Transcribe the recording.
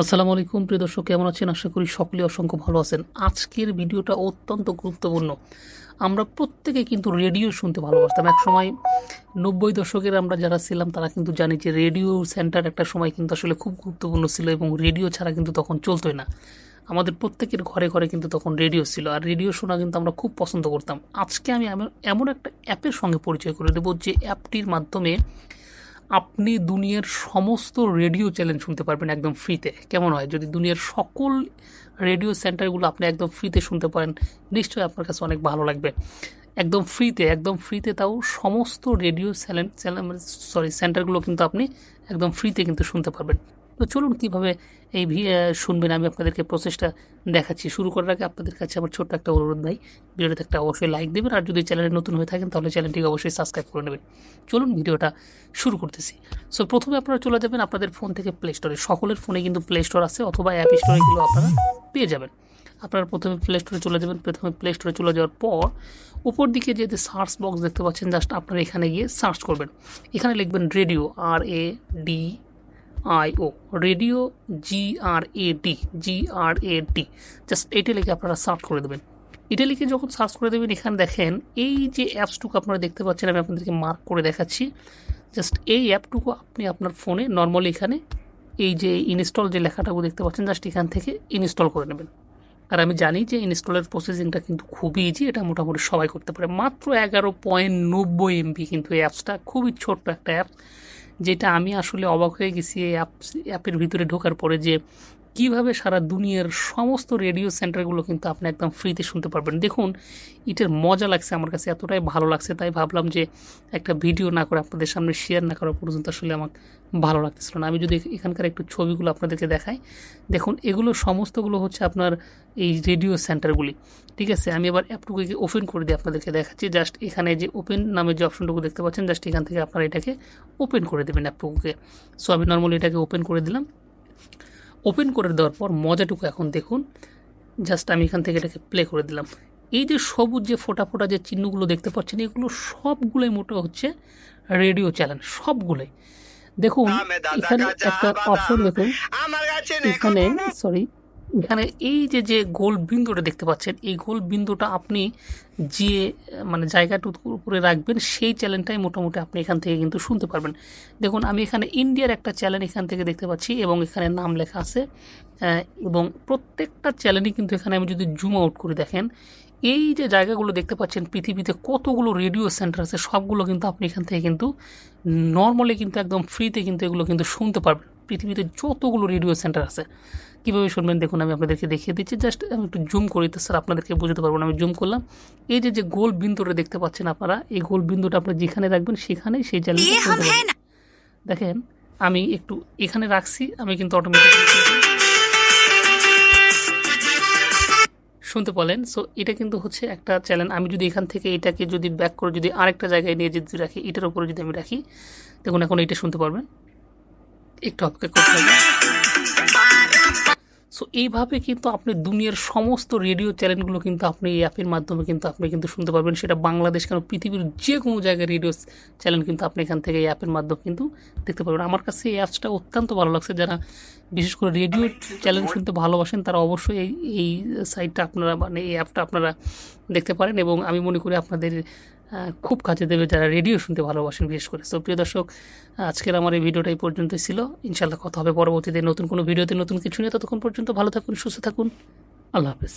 আসসালামু আলাইকুম প্রিয় দর্শক, কেমন আছেন? আশা করি সকলে অসংখ্য ভালো আছেন। আজকের ভিডিওটা অত্যন্ত গুরুত্বপূর্ণ। আমরা প্রত্যেকে কিন্তু রেডিও শুনতে ভালোবাসতাম এক সময়। 90 দশকের আমরা যারা ছিলাম তারা কিন্তু জানি যে রেডিও সেন্টার একটা সময় কিন্তু আসলে খুব গুরুত্বপূর্ণ ছিল এবং রেডিও ছাড়া কিন্তু তখন চলতোই না। আমাদের প্রত্যেকের ঘরে ঘরে কিন্তু তখন রেডিও ছিল, আর রেডিও শোনা কিন্তু আমরা খুব পছন্দ করতাম। আজকে আমি এমন একটা অ্যাপের সঙ্গে পরিচয় করে দেবো যে অ্যাপটির মাধ্যমে আপনি দুনিয়ার সমস্ত রেডিও চ্যানেল শুনতে পারবেন একদম ফ্রিতে। কেমন হয় যদি দুনিয়ার সকল রেডিও সেন্টারগুলো আপনি একদম ফ্রিতে শুনতে পারেন? নিশ্চয়ই আপনার কাছে অনেক ভালো লাগবে। একদম ফ্রিতে, তাও সমস্ত রেডিও সেন্টারগুলো কিন্তু আপনি একদম ফ্রিতে কিন্তু শুনতে পারবেন। তো চলুন কীভাবে এই শুনবেন আমি আপনাদেরকে প্রসেসটা দেখাচ্ছি। শুরু করার আগে আপনাদের কাছে আমার ছোট্ট একটা অনুরোধ ভাই, ভিডিওটাতে একটা অবশ্যই লাইক দেবেন, আর যদি চ্যানেলে নতুন হয়ে থাকেন তাহলে চ্যানেলটিকে অবশ্যই সাবস্ক্রাইব করে নেবেন। চলুন ভিডিওটা শুরু করতেছি। সো প্রথমে আপনারা চলে যাবেন আপনাদের ফোন থেকে প্লে স্টোরে। সকলের ফোনে কিন্তু প্লে স্টোর আছে অথবা অ্যাপ স্টোরেগুলো আপনারা পেয়ে যাবেন। আপনারা প্রথমে প্লে স্টোরে চলে যাবেন। প্রথমে প্লে স্টোরে চলে যাওয়ার পর উপর দিকে যে সার্চ বক্স দেখতে পাচ্ছেন, জাস্ট আপনারা এখানে গিয়ে সার্চ করবেন। এখানে লিখবেন radio, RADIO, radio, GRAD, just এটা লিখে আপনারা সার্চ করে দেবেন। এটা লিখে যখন সার্চ করে দেবেন, এখানে দেখেন এই যে অ্যাপসটুকু আপনারা দেখতে পাচ্ছেন, আমি আপনাদেরকে মার্ক করে দেখাচ্ছি। জাস্ট এই অ্যাপটুকু আপনি আপনার ফোনে নর্মালি এখানে এই যে ইনস্টল যে লেখাটাও দেখতে পাচ্ছেন, জাস্ট এখান থেকে ইনস্টল করে নেবেন। আর আমি জানি যে ইনস্টলের প্রসেসিংটা কিন্তু খুবই ইজি, এটা মোটামুটি সবাই করতে পারে। মাত্র 11.90 MB কিন্তু এই অ্যাপসটা, খুবই ছোট্ট একটা অ্যাপ, যেটা আমি আসলে অবাক হয়ে গেছি এই অ্যাপের ভিতরে ঢোকার পরে যে কীভাবে সারা দুনিয়ার সমস্ত রেডিও সেন্টারগুলো কিন্তু আপনি একদম ফ্রিতে শুনতে পারবেন। দেখুন, এটার মজা লাগছে আমার কাছে, এতটাই ভালো লাগছে, তাই ভাবলাম যে একটা ভিডিও না করে আপনাদের সামনে শেয়ার না করা পর্যন্ত আসলে আমার ভালো লাগতেছিল না। আমি যদি এখানকার একটু ছবিগুলো আপনাদেরকে দেখাই, দেখুন এগুলো সমস্তগুলো হচ্ছে আপনার এই রেডিও সেন্টারগুলি। ঠিক আছে, আমি এবার অ্যাপটুকুকে ওপেন করে দিয়ে আপনাদেরকে দেখাচ্ছি। জাস্ট এখানে যে ওপেন নামের যে অপশনটুকু দেখতে পাচ্ছেন, জাস্ট এখান থেকে আপনারা এটাকে ওপেন করে দেবেন অ্যাপটুকুকে। সো আমি নর্মালি এটাকে ওপেন করে দিলাম। ওপেন করে দেওয়ার পর মজাটুকু এখন দেখুন, জাস্ট আমি এখান থেকে এটাকে প্লে করে দিলাম। এই যে সবুজ যে ফোটা ফোটা যে চিহ্নগুলো দেখতে পাচ্ছেন, এগুলো সবগুলোই মোটা হচ্ছে রেডিও চ্যানেল, সবগুলোই। দেখুন এখানে একটা অপশন দেখুন, এখানে এই যে গোল বিন্দুটা দেখতে পাচ্ছেন, এই গোল বিন্দুটা আপনি যে মানে জায়গাটার উপরে রাখবেন, সেই চ্যানেলটাই মোটামুটি আপনি এখান থেকে কিন্তু শুনতে পারবেন। দেখুন আমি এখানে ইন্ডিয়ার একটা চ্যানেল এখান থেকে দেখতে পাচ্ছি এবং এখানে নাম লেখা আছে, এবং প্রত্যেকটা চ্যানেলই কিন্তু এখানে আমি যদি জুম আউট করে দেখেন, এই যে জায়গাগুলো দেখতে পাচ্ছেন পৃথিবীতে কতগুলো রেডিও সেন্টার আছে, সবগুলো কিন্তু আপনি এখান থেকে কিন্তু নর্মালি কিন্তু একদম ফ্রিতে কিন্তু এগুলো কিন্তু শুনতে পারবেন। পৃথিবীতে যতগুলো রেডিও সেন্টার আছে কীভাবে শুনবেন দেখুন, আমি আপনাদেরকে দেখিয়ে দিচ্ছি। জাস্ট আমি একটু জুম করি, তো স্যার আপনাদেরকে বোঝাতে পারবো না, আমি জুম করলাম। এই যে গোল বিন্দুটা দেখতে পাচ্ছেন আপনারা, এই গোল বিন্দুটা আপনারা যেখানে রাখবেন সেখানেই সেই চ্যানেলটা শুনতে পারবেন। দেখেন আমি একটু এখানে রাখছি, আমি কিন্তু অটোমেটিক শুনতে পেলেন। সো এটা কিন্তু হচ্ছে একটা চ্যানেল। আমি যদি এখান থেকে এটাকে যদি ব্যাক করে যদি আরেকটা জায়গায় নিয়ে যদি রাখি, এটার উপরে যদি আমি রাখি, দেখুন এখন এটা শুনতে পারবেন। একটু অপেক্ষা করতে হবে। সো এইভাবে কিন্তু আপনি দুনিয়ার সমস্ত রেডিও চ্যানেলগুলো কিন্তু আপনি এই অ্যাপের মাধ্যমে কিন্তু আপনি কিন্তু শুনতে পারবেন। সেটা বাংলাদেশ কেন, পৃথিবীর যে কোনো জায়গায় রেডিও চ্যানেল কিন্তু আপনি এখান থেকে এই অ্যাপের মাধ্যমে কিন্তু দেখতে পারবেন। আমার কাছে এই অ্যাপসটা অত্যন্ত ভালো লাগছে। যারা বিশেষ করে রেডিও চ্যানেল শুনতে ভালোবাসেন তারা অবশ্যই এই সাইটটা আপনারা মানে এই অ্যাপটা আপনারা দেখতে পারেন, এবং আমি মনে করি আপনাদের খুব কাজে দেবে যারা রেডিও শুনতে ভালোবাসেন বিশেষ করে। সো প্রিয় দর্শক, আজকের আমার এই ভিডিওটা এই পর্যন্তই ছিল। ইনশাআল্লাহ কথা হবে পরবর্তীতে নতুন কোনো ভিডিওতে নতুন কিছু নিয়ে। ততক্ষণ পর্যন্ত ভালো থাকুন, সুস্থ থাকুন, আল্লাহ হাফেজ।